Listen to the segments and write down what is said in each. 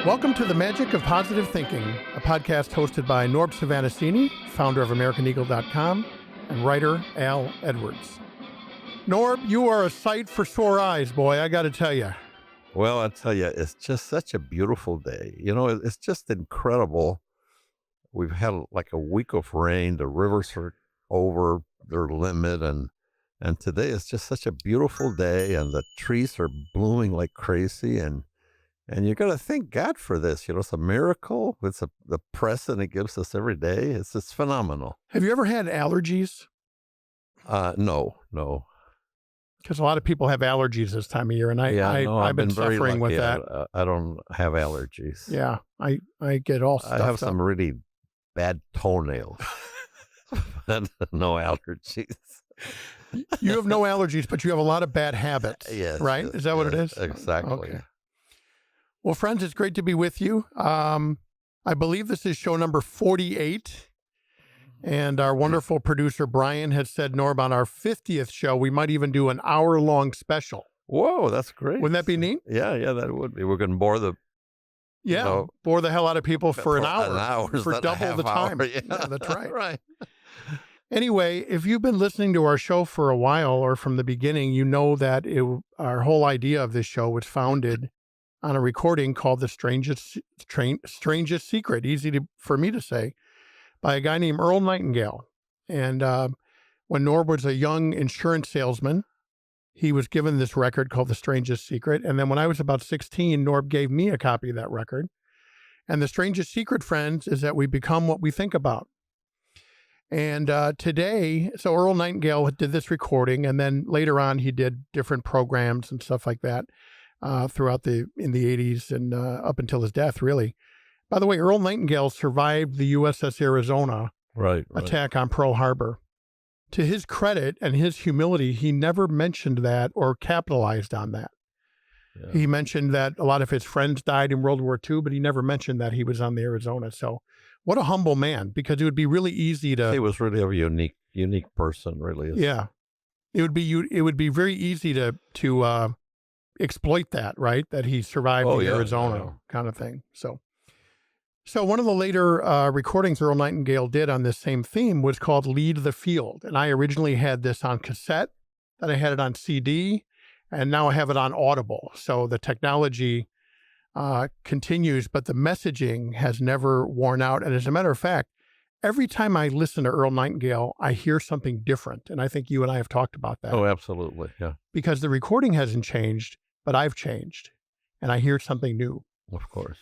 Welcome to the Magic of Positive Thinking, a podcast hosted by Norb Savannasini, founder of AmericanEagle.com, and writer Al Edwards. Norb, you are a sight for sore eyes, boy, I got to tell you. Well, I tell you, it's just such a beautiful day. You know, it's just incredible. We've had like a week of rain. The rivers are over their limit, and today is just such a beautiful day, and the trees are blooming like crazy, and you got to thank God for this. You know, it's a miracle. It's the present it gives us every day. It's just phenomenal. Have you ever had allergies? No. Because a lot of people have allergies this time of year, and I've been suffering with that. I don't have allergies. Yeah, I get all stuffed I have up. some really bad toenails, but no allergies. You have no allergies, but you have a lot of bad habits. Yes. Right? Is that what it is? Exactly. Okay. Well, friends, it's great to be with you. I believe this is show number 48. And our wonderful producer, Brian, has said, Norb, on our 50th show, we might even do an hour-long special. Whoa, that's great. Wouldn't that be neat? Yeah, that would be. We're going to bore the... bore the hell out of people for an hour. An hour. For double the time. Yeah, that's right. Right. Anyway, if you've been listening to our show for a while or from the beginning, you know that our whole idea of this show was founded on a recording called The Strangest Secret, for me to say, by a guy named Earl Nightingale. And when Norb was a young insurance salesman, he was given this record called The Strangest Secret. And then when I was about 16, Norb gave me a copy of that record. And the strangest secret, friends, is that we become what we think about. And today, so Earl Nightingale did this recording, and then later on he did different programs and stuff like that throughout in the 80s and up until his death, really. By the way, Earl Nightingale survived the USS Arizona attack on Pearl Harbor. To his credit and his humility, he never mentioned that or capitalized on that. Yeah. He mentioned that a lot of his friends died in World War II, but he never mentioned that he was on the Arizona. So what a humble man, because it would be really easy to... He was really a unique person, really. Yeah. It would be very easy to exploit that, right? That he survived Arizona kind of thing. So one of the later recordings Earl Nightingale did on this same theme was called Lead the Field. And I originally had this on cassette, then I had it on CD, and now I have it on Audible. So the technology continues, but the messaging has never worn out. And as a matter of fact, every time I listen to Earl Nightingale, I hear something different. And I think you and I have talked about that. Oh, absolutely. Yeah. Because the recording hasn't changed, but I've changed, and I hear something new. Of course.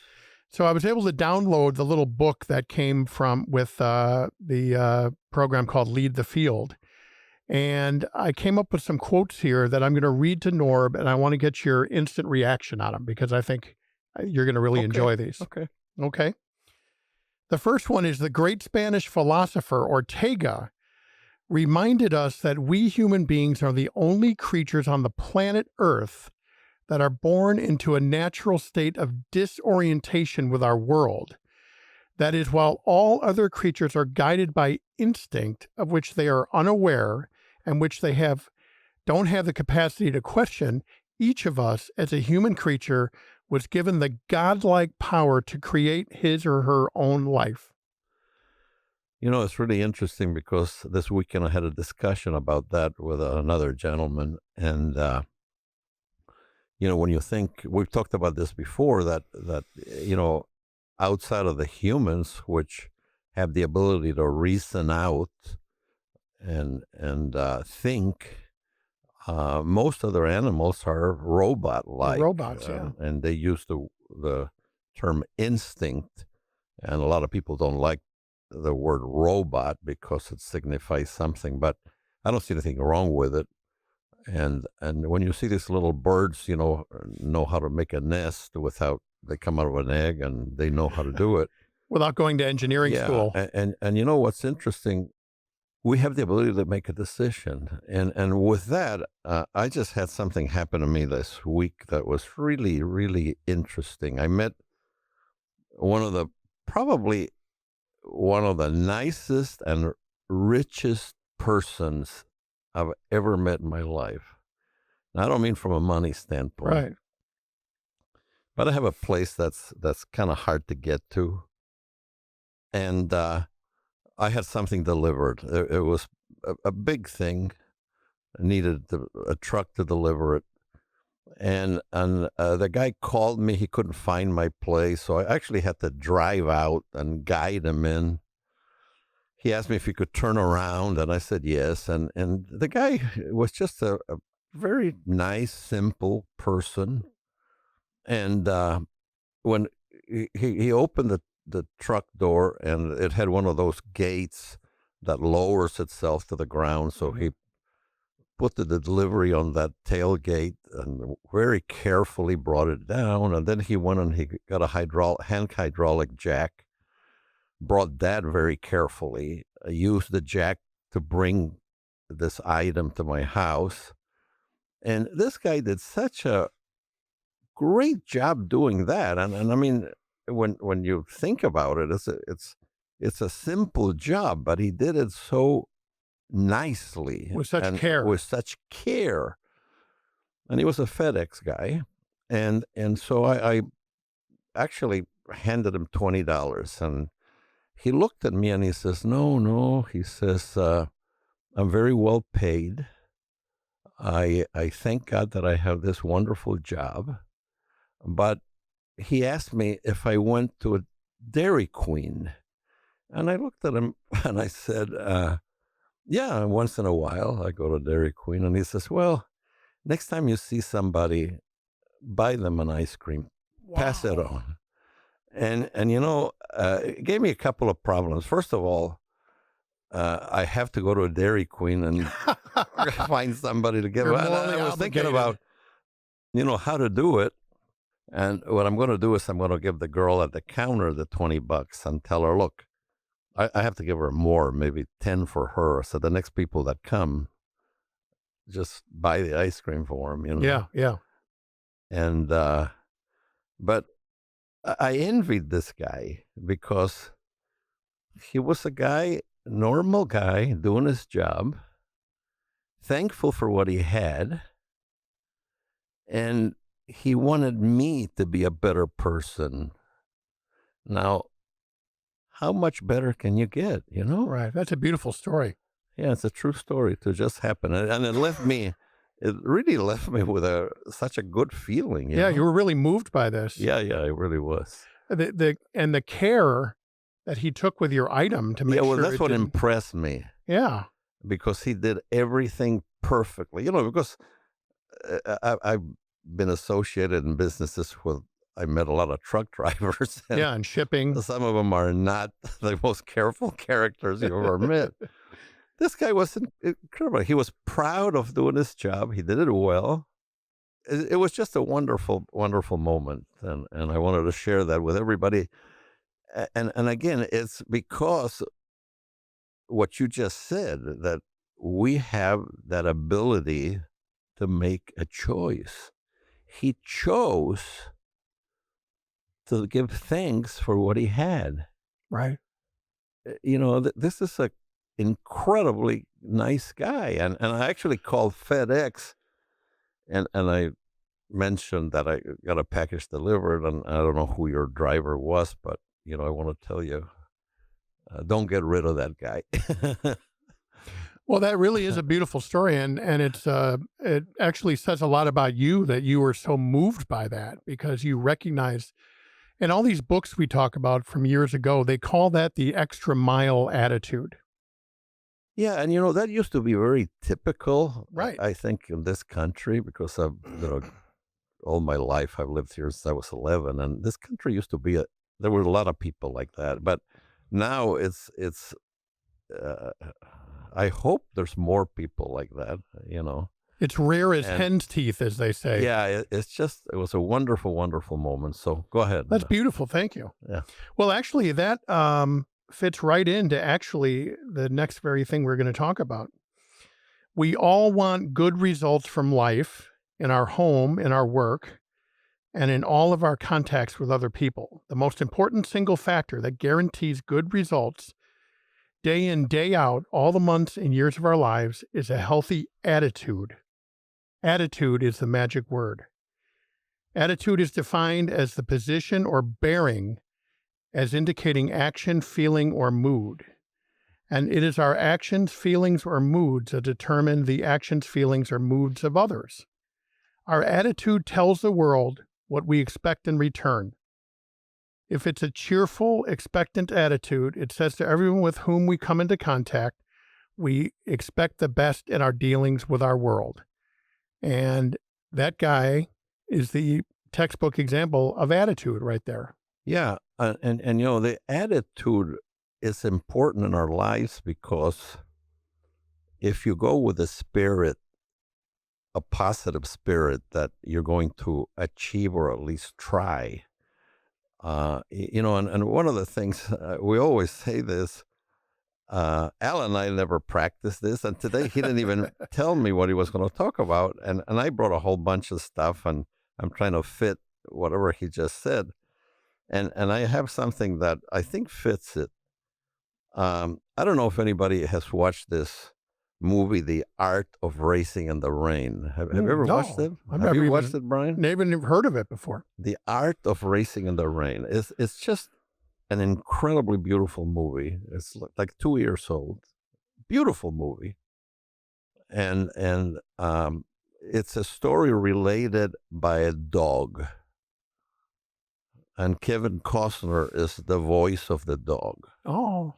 So I was able to download the little book that came with the program called Lead the Field. And I came up with some quotes here that I'm going to read to Norb, and I want to get your instant reaction on them because I think you're going to really enjoy these. Okay. The first one is the great Spanish philosopher Ortega reminded us that we human beings are the only creatures on the planet Earth that are born into a natural state of disorientation with our world. That is, while all other creatures are guided by instinct of which they are unaware and which they don't have the capacity to question, each of us as a human creature was given the godlike power to create his or her own life. You know, it's really interesting because this weekend I had a discussion about that with another gentleman, and you know, when you think, we've talked about this before, that you know, outside of the humans, which have the ability to reason out and think, most other animals are robot-like. Robots, yeah. And they use the term instinct, and a lot of people don't like the word robot because it signifies something, but I don't see anything wrong with it. And when you see these little birds, you know how to make a nest they come out of an egg and they know how to do it. Without going to engineering school. And you know what's interesting? We have the ability to make a decision. And with that, I just had something happen to me this week that was really, really interesting. I met probably one of the nicest and richest persons I've ever met in my life. Now, I don't mean from a money standpoint. Right. but I have a place that's kind of hard to get to, and I had something delivered. It was a big thing. I needed a truck to deliver it, and the guy called me. He couldn't find my place, so I actually had to drive out and guide him in. He asked me if he could turn around, and I said yes. And the guy was just a very nice, simple person. And when he opened the truck door, and it had one of those gates that lowers itself to the ground, so he put the delivery on that tailgate and very carefully brought it down. And then he went and he got a hand hydraulic jack, brought that very carefully, used the jack to bring this item to my house. And this guy did such a great job doing that. And I mean, when you think about it, it's a simple job, but he did it so nicely With such and care. with such care. And he was a FedEx guy, and so I actually handed him $20, and he looked at me and he says, "No," he says, "I'm very well paid. I thank God that I have this wonderful job." But he asked me if I went to a Dairy Queen, and I looked at him and I said, "Yeah, once in a while I go to Dairy Queen." And he says, "Well, next time you see somebody, buy them an ice cream, pass it Wow. on." And it gave me a couple of problems. First of all, I have to go to a Dairy Queen and find somebody to give. You're And morally I was thinking obligated. about, how to do it. And what I'm going to do is I'm going to give the girl at the counter the $20 and tell her, look, I have to give her more, maybe 10 for her. So the next people that come, just buy the ice cream for them, Yeah. And, but I envied this guy because he was normal guy doing his job, thankful for what he had, and he wanted me to be a better person. Now, how much better can you get, Right. That's a beautiful story. Yeah, it's a true story to just happen. And it really left me with such a good feeling, Yeah, you were really moved by this. Yeah, it really was. The care that he took with your item to make Yeah, well, sure that's it what didn't. impressed me Yeah. because he did everything perfectly. Because I've been associated in businesses with, I met a lot of truck drivers, and Yeah, and shipping. some of them are not the most careful characters you ever met. This guy was incredible. He was proud of doing his job. He did it well. It was just a wonderful, wonderful moment, and I wanted to share that with everybody. And again, it's because what you just said, that we have that ability to make a choice. He chose to give thanks for what he had. Right. This is a incredibly nice guy, and I actually called FedEx, and I mentioned that I got a package delivered, and I don't know who your driver was, but I want to tell you, don't get rid of that guy. Well, that really is a beautiful story, and it actually says a lot about you that you were so moved by that because you recognize, and all these books we talk about from years ago, they call that the extra mile attitude. Yeah, and that used to be very typical, Right. I think, in this country because all my life I've lived here since I was 11, and this country used to be there were a lot of people like that, but now it's. Uh, I hope there's more people like that. It's rare as And hen's teeth, as they say. yeah, it was a wonderful, wonderful moment. So go ahead. That's beautiful. Thank you. Yeah. Well, actually, that fits right into actually the next very thing we're going to talk about. We all want good results from life in our home, in our work, and in all of our contacts with other people. The most important single factor that guarantees good results day in, day out, all the months and years of our lives is a healthy attitude. Attitude is the magic word. Attitude is defined as the position or bearing as indicating action, feeling, or mood. And it is our actions, feelings, or moods that determine the actions, feelings, or moods of others. Our attitude tells the world what we expect in return. If it's a cheerful, expectant attitude, it says to everyone with whom we come into contact, we expect the best in our dealings with our world. And that guy is the textbook example of attitude right there. Yeah, and the attitude is important in our lives because if you go with a spirit, a positive spirit that you're going to achieve or at least try, and one of the things we always say this. Al and I never practiced this, and today he didn't even tell me what he was going to talk about, and I brought a whole bunch of stuff, and I'm trying to fit whatever he just said, and I have something that I think fits it. I don't know if anybody has watched this movie, The Art of Racing in the Rain. Have you ever watched it? Have you watched it, Brian? Never even heard of it before. The Art of Racing in the Rain is it's just an incredibly beautiful movie. It's like 2 years old. Beautiful movie. And it's a story related by a dog. And Kevin Costner is the voice of the dog. Oh.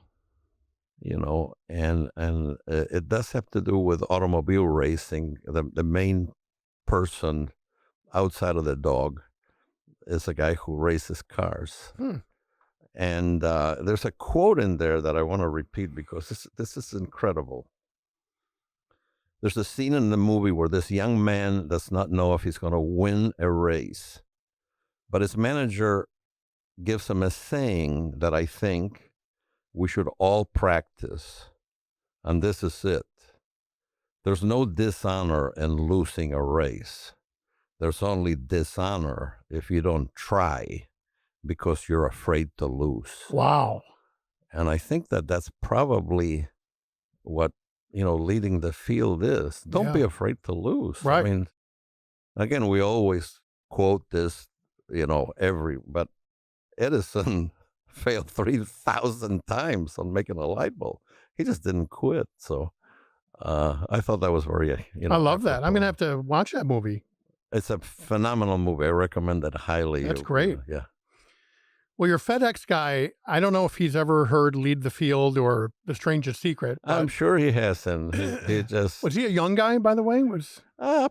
And it does have to do with automobile racing. The main person outside of the dog is a guy who races cars. And there's a quote in there that I want to repeat because this is incredible. There's a scene in the movie where this young man does not know if he's going to win a race, but his manager gives him a saying that I think we should all practice, and this is it. There's no dishonor in losing a race. There's only dishonor if you don't try because you're afraid to lose. Wow. And I think that that's probably what, leading the field is. Don't be afraid to lose. Right. I mean, again, we always quote this, but Edison failed 3,000 times on making a light bulb. He just didn't quit. So I thought that was very, I love that. I'm going to have to watch that movie. It's a phenomenal movie. I recommend it highly. That's great. Yeah. Well, your FedEx guy, I don't know if he's ever heard Lead the Field or The Strangest Secret. I'm sure he hasn't. He just... Was he a young guy, by the way?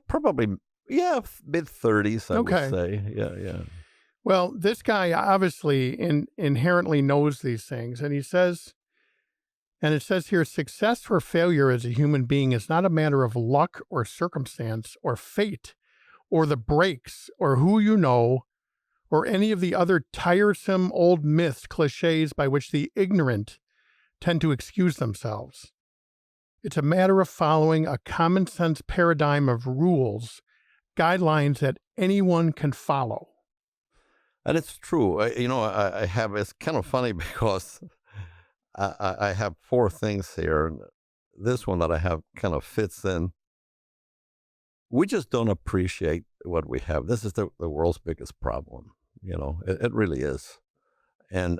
Probably, mid-30s, I would say. Yeah. Well, this guy obviously inherently knows these things. And he says, and it says here, success or failure as a human being is not a matter of luck or circumstance or fate or the breaks or who you know or any of the other tiresome old myths, cliches by which the ignorant tend to excuse themselves. It's a matter of following a common sense paradigm of rules, guidelines that anyone can follow. And it's true. I have, it's kind of funny because I have 4 things here. And this one that I have kind of fits in. We just don't appreciate what we have. This is the world's biggest problem. It really is. And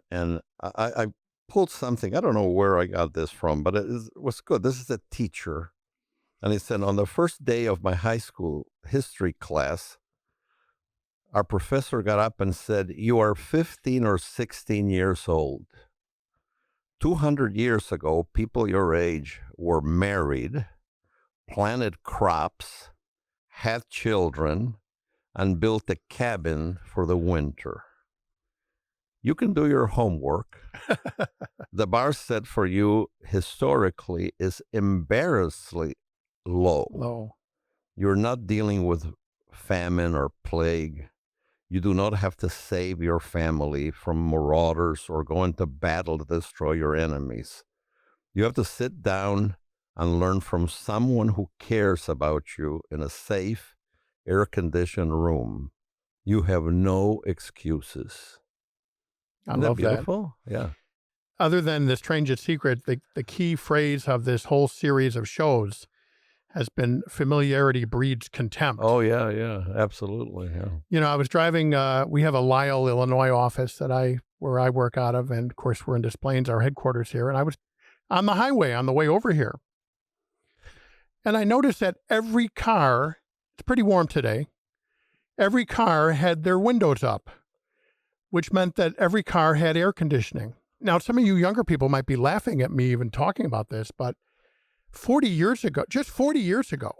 I pulled something. I don't know where I got this from, but it was good. This is a teacher. And he said, on the first day of my high school history class, our professor got up and said, you are 15 or 16 years old. 200 years ago, people your age were married, planted crops, had children, and built a cabin for the winter. You can do your homework. The bar set for you historically is embarrassingly low. You're not dealing with famine or plague. You do not have to save your family from marauders or go into battle to destroy your enemies. You have to sit down and learn from someone who cares about you in a safe, air-conditioned room. You have no excuses. I love beautiful? That. Yeah. Other than The Strangest Secret, the key phrase of this whole series of shows has been familiarity breeds contempt. Oh, yeah, yeah, absolutely, yeah. You know, I was driving, we have a Lisle, Illinois office where I work out of. And of course, we're in Des Plaines, our headquarters here. And I was on the highway on the way over here. And I noticed that every car, it's pretty warm today, every car had their windows up, which meant that every car had air conditioning. Now, some of you younger people might be laughing at me even talking about this, but 40 years ago, just 40 years ago,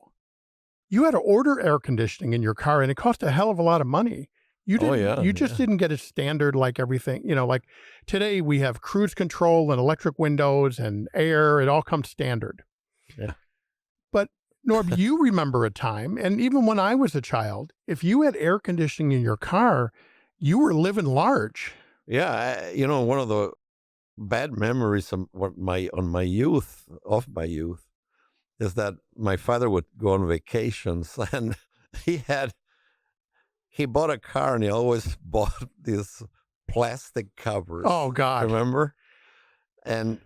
you had to order air conditioning in your car, and it cost a hell of a lot of money. You just didn't get it standard like everything. You know, like today we have cruise control and electric windows and air. It all comes standard. Yeah. But Norb, you remember a time, and even when I was a child, if you had air conditioning in your car, you were living large. Yeah, one of the bad memories of my youth is that my father would go on vacations, and he bought a car, and he always bought these plastic covers. Oh God. Remember? And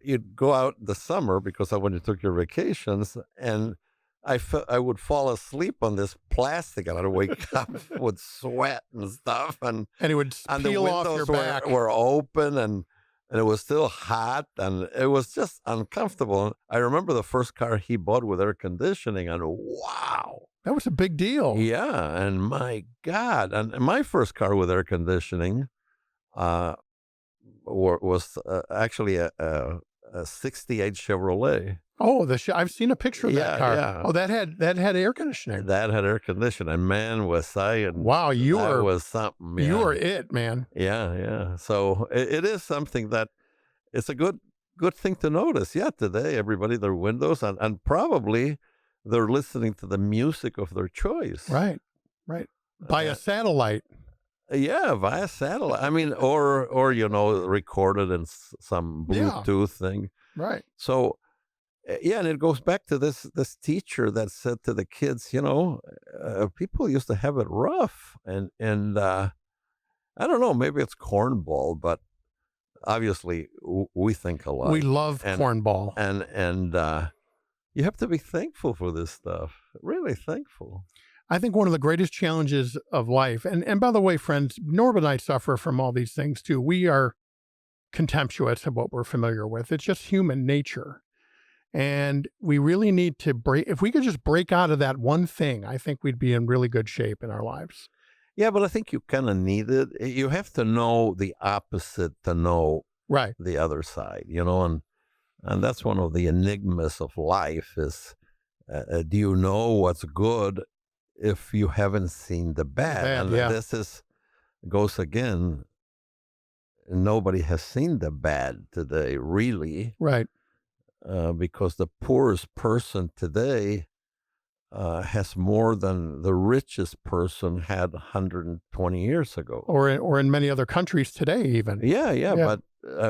you'd go out in the summer because of when you took your vacations, and I would fall asleep on this plastic, and I'd wake up with sweat and stuff, and it would peel off your back. Were open, and it was still hot, and it was just uncomfortable. I remember the first car he bought with air conditioning, and wow. That was a big deal. Yeah, and my God. And my first car with air conditioning was actually a 68 Chevrolet. Oh, I've seen a picture of that car. Yeah. Oh, that had air conditioning. That had air conditioning. And man, was I. Wow, was something. Yeah. You were it, man. Yeah, yeah. So it is something that it's a good thing to notice. Yeah, today, everybody, their windows, and probably they're listening to the music of their choice. Right. By a satellite. Yeah, via satellite. I mean, or recorded in some Bluetooth thing. Right. So, yeah, and it goes back to this teacher that said to the kids, people used to have it rough, and I don't know, maybe it's cornball, but obviously we think a lot. We love cornball, and you have to be thankful for this stuff. Really thankful. I think one of the greatest challenges of life, and by the way, friends, Norb and I suffer from all these things too. We are contemptuous of what we're familiar with. It's just human nature. And we really need to if we could just break out of that one thing, I think we'd be in really good shape in our lives. Yeah, but I think you kind of need it. You have to know the opposite to know the other side, and that's one of the enigmas of life is, do you know what's good if you haven't seen the bad? And this goes again, nobody has seen the bad today, really. Right. Because the poorest person today has more than the richest person had 120 years ago. Or in many other countries today, even. Yeah. But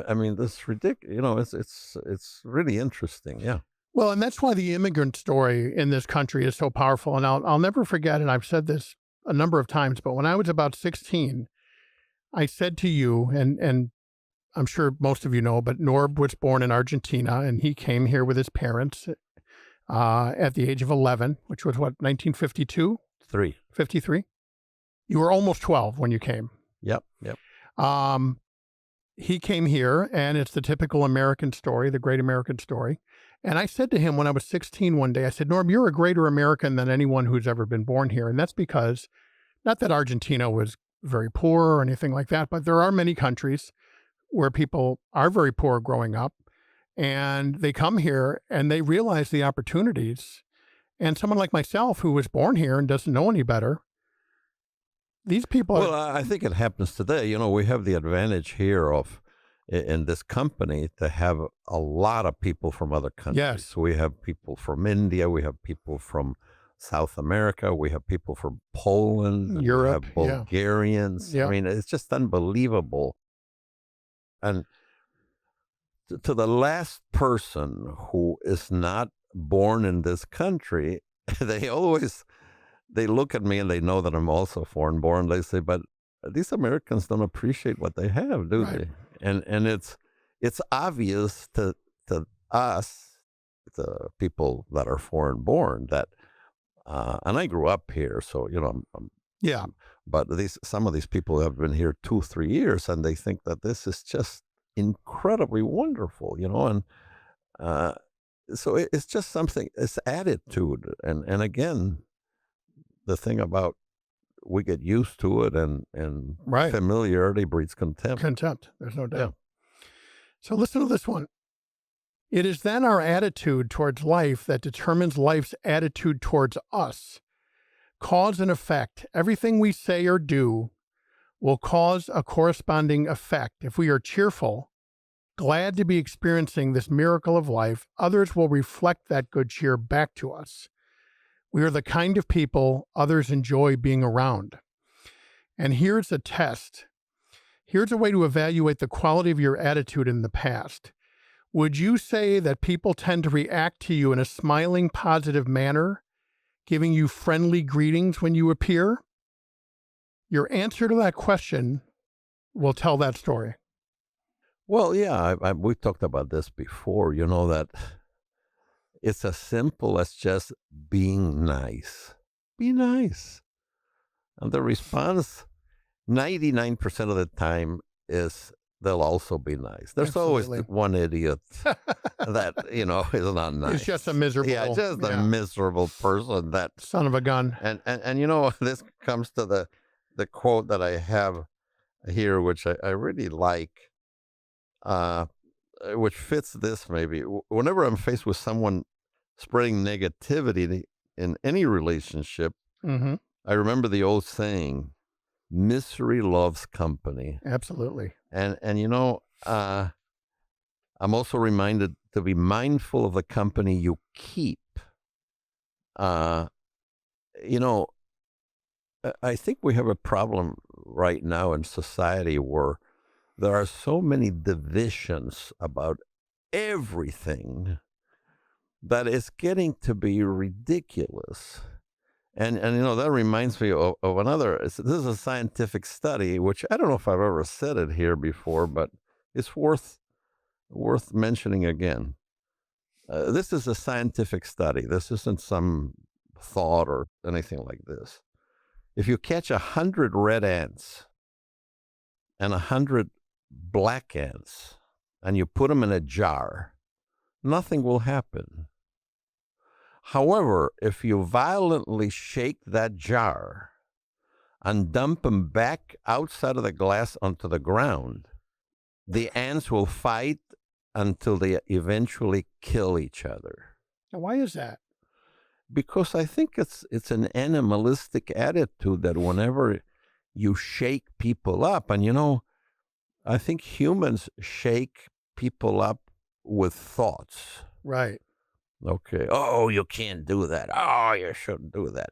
I mean, this is ridiculous. It's really interesting. Yeah. Well, and that's why the immigrant story in this country is so powerful. And I'll never forget, and I've said this a number of times, but when I was about 16, I said to you, and I'm sure most of you know, but Norb was born in Argentina, and he came here with his parents at the age of 11, which was what, 1952? 53? You were almost 12 when you came. Yep. He came here, and it's the typical American story, the great American story. And I said to him when I was 16 one day, I said, Norb, you're a greater American than anyone who's ever been born here. And that's because, not that Argentina was very poor or anything like that, but there are many countries where people are very poor growing up, and they come here and they realize the opportunities. And someone like myself who was born here and doesn't know any better, these people Well, I think it happens today. We have the advantage here of, in this company, to have a lot of people from other countries. Yes. We have people from India. We have people from South America. We have people from Poland. Europe. We have Bulgarians. Yeah. I mean, it's just unbelievable. And to the last person who is not born in this country, they look at me and they know that I'm also foreign born. They say, but these Americans don't appreciate what they have, do they? And it's obvious to us people that are foreign born that, and I grew up here, so Yeah. but some of these people have been here 2, 3 years, and they think that this is just incredibly wonderful, and uh, so it's just something. It's attitude, and again, the thing about we get used to it, and Right. familiarity breeds contempt. Contempt. There's no doubt. Yeah. So listen to this one. It is then our attitude towards life that determines life's attitude towards us. Cause and effect. Everything we say or do will cause a corresponding effect. If we are cheerful, glad to be experiencing this miracle of life, others will reflect that good cheer back to us. We are the kind of people others enjoy being around. And here's a test. Here's a way to evaluate the quality of your attitude in the past. Would you say that people tend to react to you in a smiling, positive manner, giving you friendly greetings when you appear? Your answer to that question will tell that story. Well, yeah, we talked about this before. That it's as simple as just being nice. Be nice, and the response 99% of the time is they'll also be nice. There's Absolutely. always one idiot that is not nice. It's just a miserable, a miserable person that son of a gun. And this comes to the quote that I have here, which I really like, which fits this maybe. Whenever I'm faced with someone spreading negativity in any relationship, Mm-hmm. I remember the old saying, misery loves company. Absolutely. And I'm also reminded to be mindful of the company you keep. I think we have a problem right now in society where there are so many divisions about everything that it's getting to be ridiculous. And that reminds me of another. This is a scientific study, which I don't know if I've ever said it here before, but it's worth mentioning again. This is a scientific study. This isn't some thought or anything like this. If you catch 100 red ants and 100 black ants and you put them in a jar, nothing will happen. However, if you violently shake that jar and dump them back outside of the glass onto the ground, the ants will fight until they eventually kill each other. Now, why is that? Because I think it's an animalistic attitude that whenever you shake people up, and I think humans shake people up with thoughts. Right. Okay. Oh, you can't do that. Oh, you shouldn't do that.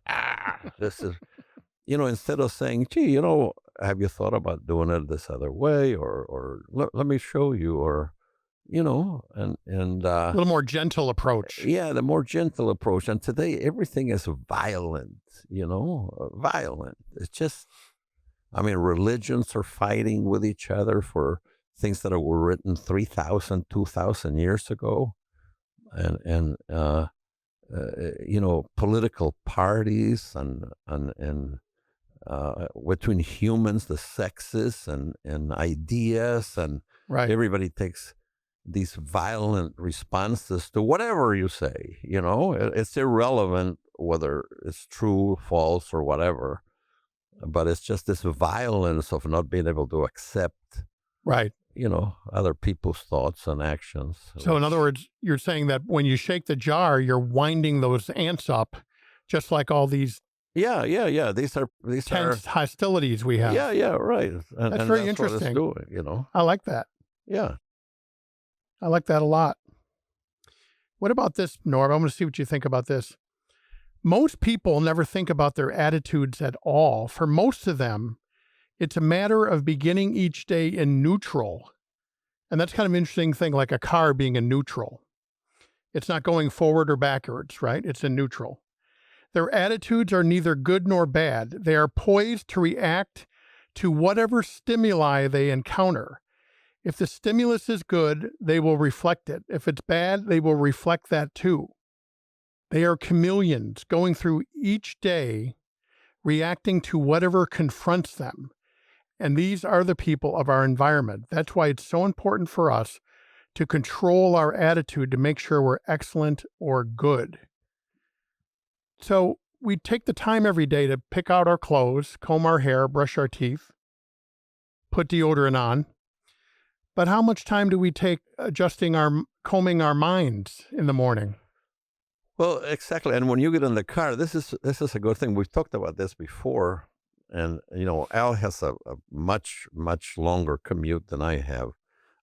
This is, instead of saying, gee, have you thought about doing it this other way? Or let me show you, or, and a little more gentle approach. Yeah, the more gentle approach. And today everything is violent, violent. It's just, religions are fighting with each other for things that were written 3,000, 2,000 years ago. And political parties and between humans, the sexes and ideas, and right. Everybody takes these violent responses to whatever you say. It's irrelevant whether it's true, false, or whatever, but it's just this violence of not being able to accept, right, other people's thoughts and actions. So in other words, you're saying that when you shake the jar, you're winding those ants up, just like all these Yeah. These tense hostilities we have. Yeah, right. That's very interesting. What it's doing, I like that. Yeah. I like that a lot. What about this, Norb? I'm going to see what you think about this. Most people never think about their attitudes at all. For most of them, it's a matter of beginning each day in neutral. And that's kind of an interesting thing, like a car being in neutral. It's not going forward or backwards, right? It's in neutral. Their attitudes are neither good nor bad. They are poised to react to whatever stimuli they encounter. If the stimulus is good, they will reflect it. If it's bad, they will reflect that too. They are chameleons going through each day, reacting to whatever confronts them. And these are the people of our environment. That's why it's so important for us to control our attitude to make sure we're excellent or good. So we take the time every day to pick out our clothes, comb our hair, brush our teeth, put deodorant on. But how much time do we take combing our minds in the morning? Well, exactly. And when you get in the car, this is a good thing. We've talked about this before, and Al has a much longer commute than I have.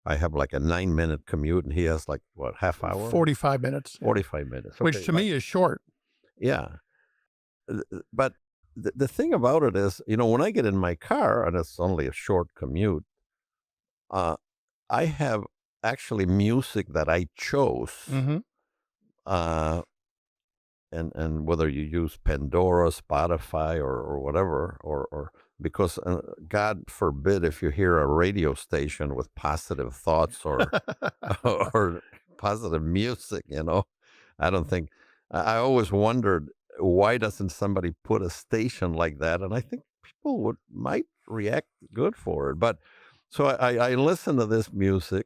I have like a 9-minute commute, and he has like what, half hour? 45 minutes. 45 minutes, okay, which to me is short. Yeah, but the thing about it is, when I get in my car, and it's only a short commute, I have actually music that I chose. Mm-hmm. And whether you use Pandora, Spotify, or whatever, or because God forbid if you hear a radio station with positive thoughts or or positive music, I don't think. I always wondered, why doesn't somebody put a station like that? And I think people might react good for it. But so I listen to this music,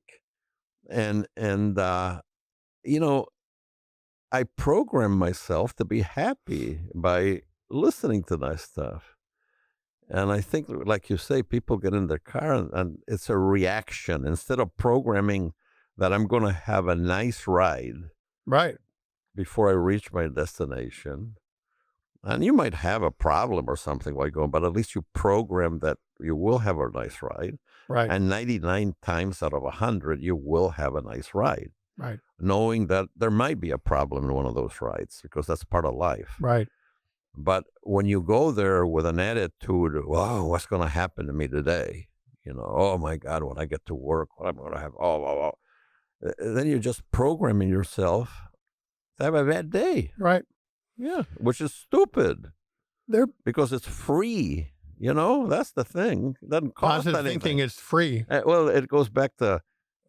and I program myself to be happy by listening to that stuff. And I think, like you say, people get in their car and it's a reaction. Instead of programming that I'm going to have a nice ride Right. before I reach my destination, and you might have a problem or something while going, but at least you program that you will have a nice ride. Right. And 99 times out of 100, you will have a nice ride. Right. Knowing that there might be a problem in one of those rides, because that's part of life. Right. But when you go there with an attitude, "Wow, what's going to happen to me today? Oh my God, when I get to work, what I'm going to have, then you're just programming yourself to have a bad day. Right. Yeah, which is stupid. Because it's free. That's the thing. It doesn't cost Positive anything. thinking is free. Well, it goes back to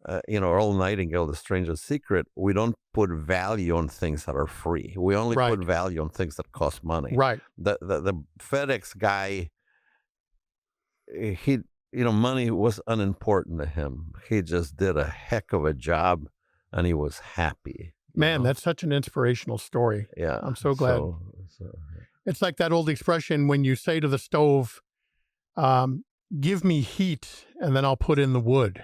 Earl Nightingale, The Strangest Secret. We don't put value on things that are free. We only put value on things that cost money. Right. The FedEx guy, money was unimportant to him. He just did a heck of a job, and he was happy. Man, that's such an inspirational story. Yeah. I'm so glad. It's like that old expression when you say to the stove, give me heat and then I'll put in the wood.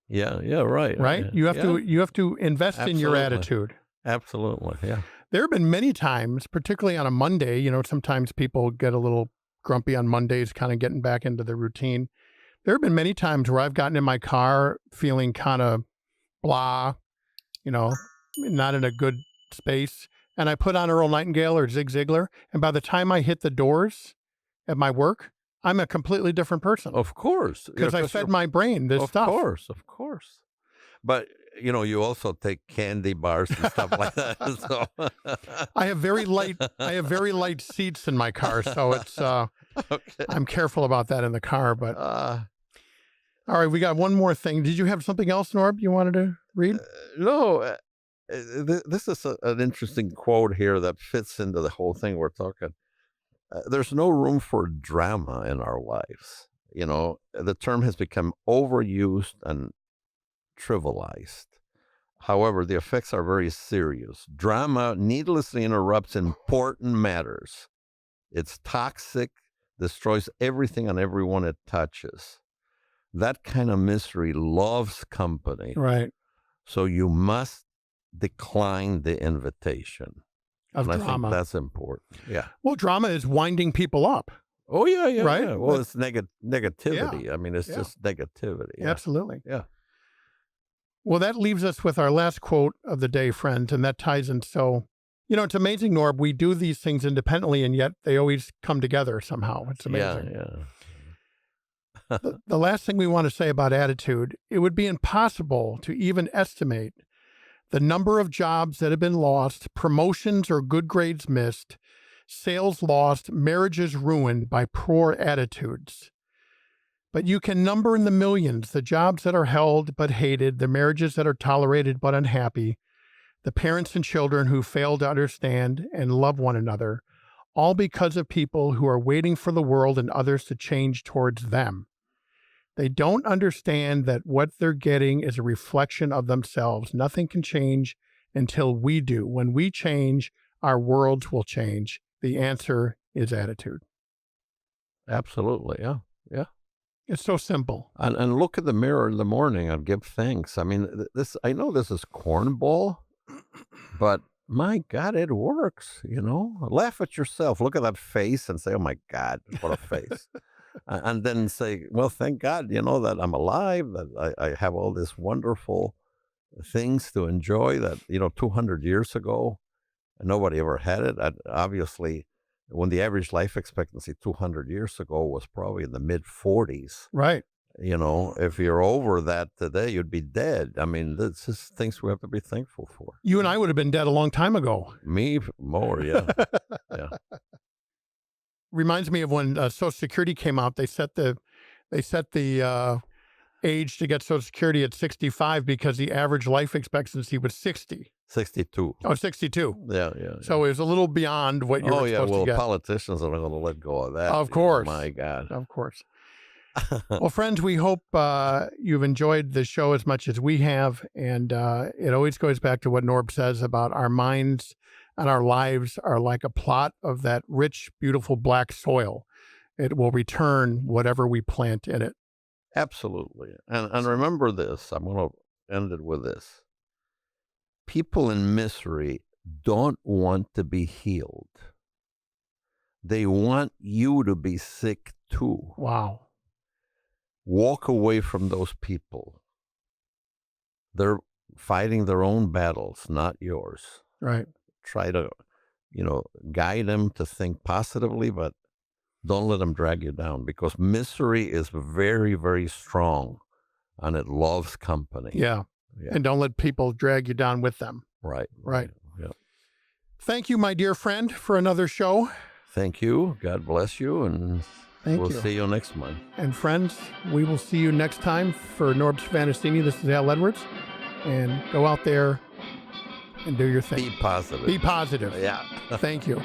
Yeah, right. Right? You have to invest in your attitude. Absolutely, yeah. There have been many times, particularly on a Monday, sometimes people get a little grumpy on Mondays, kind of getting back into the routine. There have been many times where I've gotten in my car feeling kind of blah, not in a good space. And I put on Earl Nightingale or Zig Ziglar. And by the time I hit the doors at my work, I'm a completely different person. Of course. Because I fed my brain this stuff. Of course. But, you also take candy bars and stuff like that. So. I have very light seats in my car. So it's, okay. I'm careful about that in the car. But all right, we got one more thing. Did you have something else, Norb, you wanted to read? No. This is an interesting quote here that fits into the whole thing we're talking. There's no room for drama in our lives. The term has become overused and trivialized. However, the effects are very serious. Drama needlessly interrupts important matters. It's toxic, destroys everything and everyone it touches. That kind of misery loves company. Right. So you must decline the invitation. Of and drama. I think that's important. Yeah. Well, drama is winding people up. Oh, yeah. Right? Yeah. Well, it's negativity. Yeah. I mean, it's just negativity. Yeah. Absolutely. Yeah. Well, that leaves us with our last quote of the day, friend, and that ties in. So, it's amazing, Norb. We do these things independently, and yet they always come together somehow. It's amazing. Yeah. The last thing we want to say about attitude, it would be impossible to even estimate the number of jobs that have been lost, promotions or good grades missed, sales lost, marriages ruined by poor attitudes. But you can number in the millions the jobs that are held but hated, the marriages that are tolerated but unhappy, the parents and children who fail to understand and love one another, all because of people who are waiting for the world and others to change towards them. They don't understand that what they're getting is a reflection of themselves. Nothing can change until we do. When we change, our worlds will change. The answer is attitude. Absolutely. Yeah. Yeah. It's so simple. And look at the mirror in the morning and give thanks. I mean, I know this is cornball, but my God, it works, Laugh at yourself. Look at that face and say, oh my God, what a face. And then say, well, thank God, that I'm alive, that I have all these wonderful things to enjoy that, 200 years ago, nobody ever had it. Obviously, when the average life expectancy 200 years ago was probably in the mid 40s. Right. If you're over that today, you'd be dead. I mean, this is things we have to be thankful for. You and I would have been dead a long time ago. Me more, yeah. Yeah. Reminds me of when Social Security came out. They set the age to get Social Security at 65 because the average life expectancy was 60. 62. Oh, 62. Yeah. So it was a little beyond what you were supposed to get. Politicians are not going to let go of that. Of course. My God. Of course. Well, friends, we hope you've enjoyed the show as much as we have. And it always goes back to what Norb says about our minds and our lives are like a plot of that rich, beautiful black soil. It will return whatever we plant in it. Absolutely. And remember this. I'm going to end it with this. People in misery don't want to be healed. They want you to be sick too. Wow. Walk away from those people. They're fighting their own battles, not yours. Right. Try to, guide them to think positively, but don't let them drag you down, because misery is very, very strong and it loves company. Yeah. And don't let people drag you down with them. Right. Yeah. Thank you, my dear friend, for another show. Thank you. God bless you. And we'll see you next month. And friends, we will see you next time. For Norb Svanestini, this is Al Edwards. And go out there and do your thing. Be positive. Be positive. Yeah. Thank you.